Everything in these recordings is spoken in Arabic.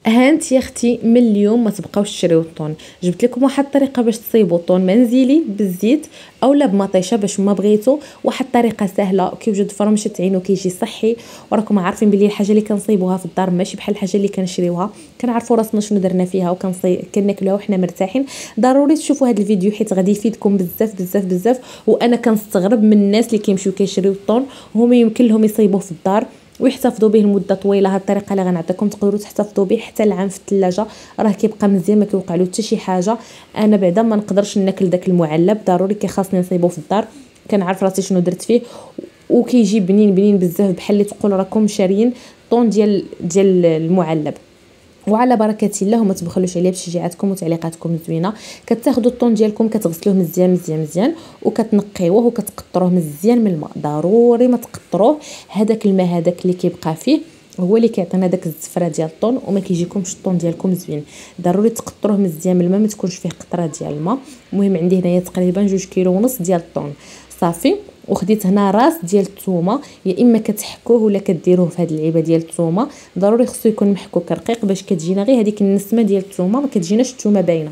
هانت يا اختي من اليوم ما تبقاوش تشريو الطون. جبت لكم واحد الطريقه باش تصيبوا الطون منزلي بالزيت اولا بمطيشه باش ما بغيتو، واحد الطريقه سهله كيوجد فرمشه عينو كيجي صحي. وراكم عارفين بلي الحاجه اللي كنصيبوها في الدار ماشي بحال الحاجه اللي كنشريوها، كنعرفوا راسنا شنو درنا فيها كناكلوها وحنا مرتاحين. ضروري تشوفوا هذا الفيديو حيت غادي يفيدكم بزاف بزاف بزاف. وانا كنستغرب من الناس اللي كيمشيو كيشريو الطون وهما يمكن لهم يصيبوه في الدار ويحتفظوا به لمده طويله. هاد الطريقه اللي غنعطيكم تقدروا تحتفظوا به حتى العام في الثلاجه، راه كيبقى مزيان ما كيوقع له حتى شي حاجه. انا بعدا ما نقدرش ناكل داك المعلب، ضروري كيخاصني نصيبو في الدار، كنعرف راسي شنو درت فيه وكيجي بنين بنين بزاف بحال اللي تقول راكم شاريين طون ديال المعلب. وعلى بركه الله وما تبخلوش عليا بتشجيعاتكم وتعليقاتكم زوينه. كتاخذوا الطون ديالكم كتغسلوه مزيان مزيان مزيان وكتنقيوه وكتقطروه مزيان من الماء. ضروري ما تقطروه، هذاك الماء هذاك اللي كيبقى فيه هو اللي كيعطينا داك الزفره ديال الطون وما كيجيكمش الطون ديالكم زوين. ضروري تقطروه مزيان من الماء، ما تكونش فيه قطره ديال الماء. المهم عندي هنايا تقريبا 2 كيلو ونص ديال الطون صافي. وخديت هنا راس ديال الثومه، يا اما كتحكوه ولا كديروه في هذه اللعيبه ديال الثومه. ضروري خصو يكون محكوك رقيق باش كتجينا غير هذيك النسمه ديال الثومه، ما كتجيناش الثومه باينه،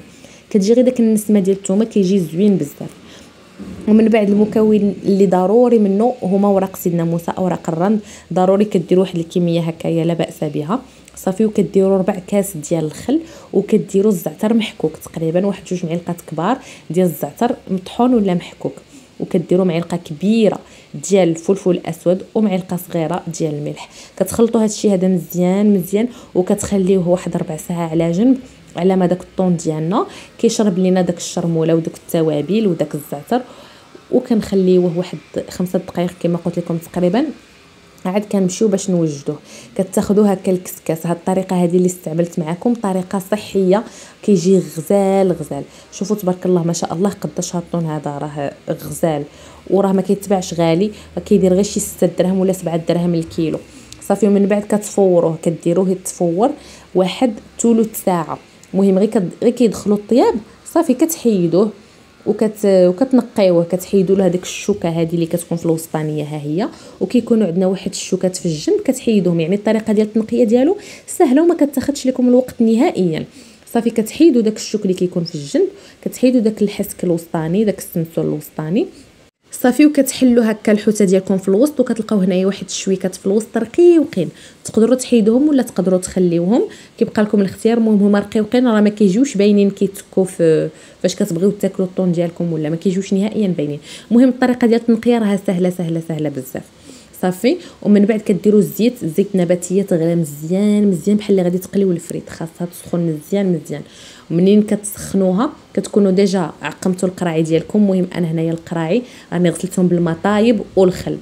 كتجي غير داك النسمه ديال الثومه كيجي زوين بزاف. ومن بعد المكون اللي ضروري منه هما اوراق سيدنا موسى، اوراق الرند. ضروري كديروا واحد الكميه هكايا لا باس بها صافي. وكديروا 4 كاس ديال الخل، وكديروا الزعتر محكوك تقريبا واحد 2 معالق كبار ديال الزعتر مطحون ولا محكوك، وكديروا معلقه كبيره ديال الفلفل الاسود ومعلقه صغيره ديال الملح. كتخلطوا هذا الشيء هذا مزيان مزيان وكتخليوه واحد 4 ساعات على جنب على ما داك الطون ديالنا كيشرب لينا داك الشرموله وداك التوابل وداك الزعتر. وكنخليوه واحد 5 دقائق كما قلت لكم تقريبا. عاد كنمشيو باش نوجدوه. كتاخذوه هكا الكسكاس. هاد الطريقه هذه اللي استعملت معكم طريقه صحيه كيجي غزال غزال. شوفوا تبارك الله ما شاء الله قداش هاد الطون هذا راه غزال وراه ما كيتباعش غالي، كيدير غير شي 6 دراهم ولا 7 دراهم الكيلو صافي. ومن بعد كتفوروه، كديروه يتفور واحد ثلث ساعه. المهم غير كيدخلوا الطياب صافي كتحيدوه وكتنقيوه. كتحيدوا له هذيك الشوكه هذه اللي كتكون في الوسطانيه ها هي، وكيكونوا عندنا واحد الشوكات في الجنب كتحيدوهم. يعني الطريقه ديال التنقيه ديالو سهله وما كتاخذش لكم الوقت نهائيا. صافي كتحيدوا داك الشوك اللي كيكون في الجنب، كتحيدوا داك الحسك الوسطاني داك السمسول الوسطاني صافي. وكتحلوا هكا الحوته ديالكم في الوسط وكتلقاو هنايا واحد الشويكات في الوسط رقيقين. تقدروا تحيدوهم ولا تقدروا تخليوهم، كيبقى لكم الاختيار. المهم هما رقيقين راه ما كيجيوش باينين كيتكوا في فاش كتبغيو تاكلوا الطون ديالكم ولا ما كيجيوش نهائيا باينين. المهم الطريقه ديال التنقيه راها سهله سهله سهله بزاف صافي. ومن بعد كديروا زيت نباتيه تغلى مزيان مزيان بحال اللي غادي تقليو الفريت، خاصها تسخن مزيان مزيان. ومنين كتسخنوها كتكونوا ديجا عقمتوا القراعي ديالكم. المهم انا هنايا القراعي راني غسلتهم بالماء طايب والخل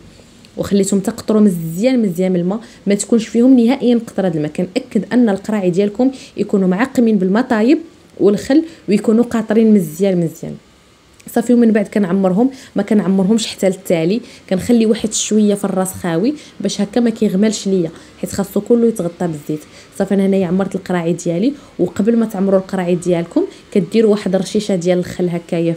وخليتهم تقطروا مزيان مزيان من الماء، ما تكونش فيهم نهائيا قطره الماء. كنأكد ان القراعي ديالكم يكونوا معقمين بالماء طايب والخل ويكونوا قاطرين مزيان مزيان صافي. ومن بعد كنعمرهم، ما كنعمرهمش حتى للتالي، كنخلي واحد شويه في الراس خاوي باش هكا ما كيغملش ليا حيت خاصو كله يتغطى بالزيت صافي. انا هنايا عمرت القراعي ديالي. وقبل ما تعمروا القراعي ديالكم كديروا واحد رشيشه ديال الخل هكايا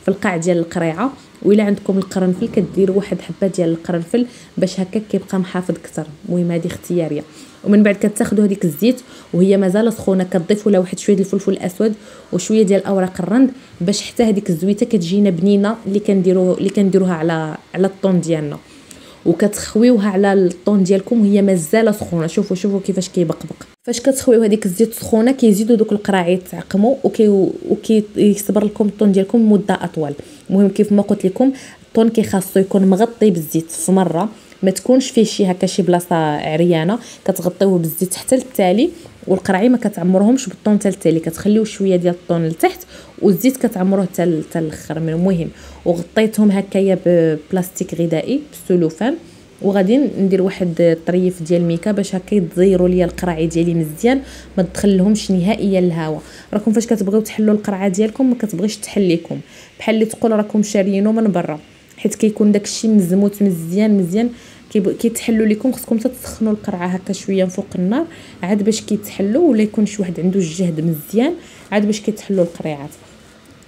في القاع ديال القريعه. وإلا عندكم القرنفل كديروا واحد حبه ديال القرنفل باش هكا كيبقى محافظ اكثر. المهم هذه اختياريه. ومن بعد كتاخذوا هذيك الزيت وهي مازال سخونه كتضيفوا لها واحد شويه ديال الفلفل الاسود وشويه ديال اوراق الرند باش حتى هذيك الزويته كتجينا بنينه اللي كنديروها على الطون ديالنا. وكتخويوها على الطون ديالكم وهي مازال سخونه. شوفوا كيفاش كيبقبق. فاش كتخويو هذيك الزيت سخونه كيزيدوا دوك القراعي يتعقموا وكيصبر لكم الطون ديالكم مده اطول. المهم كيف ما قلت لكم الطون كيخاصو يكون مغطي بالزيت في مره، ما تكونش فيه شي هكا شي بلاصه عريانه، كتغطيوه بالزيت حتى للتالي. والقراعي ما كتعمروهمش بالطون حتى للتالي، كتخليو شويه ديال الطون لتحت والزيت كتعمروه حتى الاخر. من المهم وغطيتهم هكايا ببلاستيك غذائي بسلوفان. وغادي ندير واحد الطريف ديال الميكا باش هكا يتزيروا ليا القراعي ديالي مزيان، ما تدخلهمش نهائيا الهواء. راكم فاش كتبغيو تحلوا القرعه ديالكم ما كتبغيش تحليكم بحال اللي تقول راكم شاريينو من برا، حيت كيكون داكشي مزموت مزيان مزيان كيتحلوا لكم. خصكم تسخنوا القرعه هكا شويه فوق النار عاد باش كيتحلوا، ولا يكون شي واحد عنده الجهد مزيان عاد باش كيتحلوا القريعات.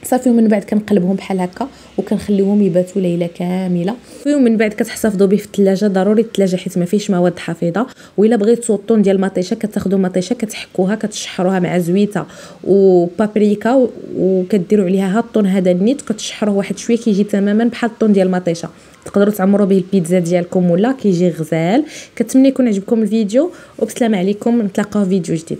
صافي. ومن بعد كنقلبهم بحال هكا وكنخليوهم يباتوا ليله كامله. ومن بعد كتحتفظوا به في الثلاجه، ضروري الثلاجه حيت ما فيهش مواد حافظه. وإلا بغيتوا الطون ديال المطيشه كتاخذوا مطيشه كتحكوها كتشحروها مع زويته وبابريكا وكديروا عليها الطون هذا النيت كتشحروه واحد شويه كيجي تماما بحال الطون ديال المطيشه. تقدروا تعمروا به البيتزا ديالكم ولا كيجي غزال. كنتمنى يكون عجبكم الفيديو وبسلام عليكم، نتلاقاو في فيديو جديد.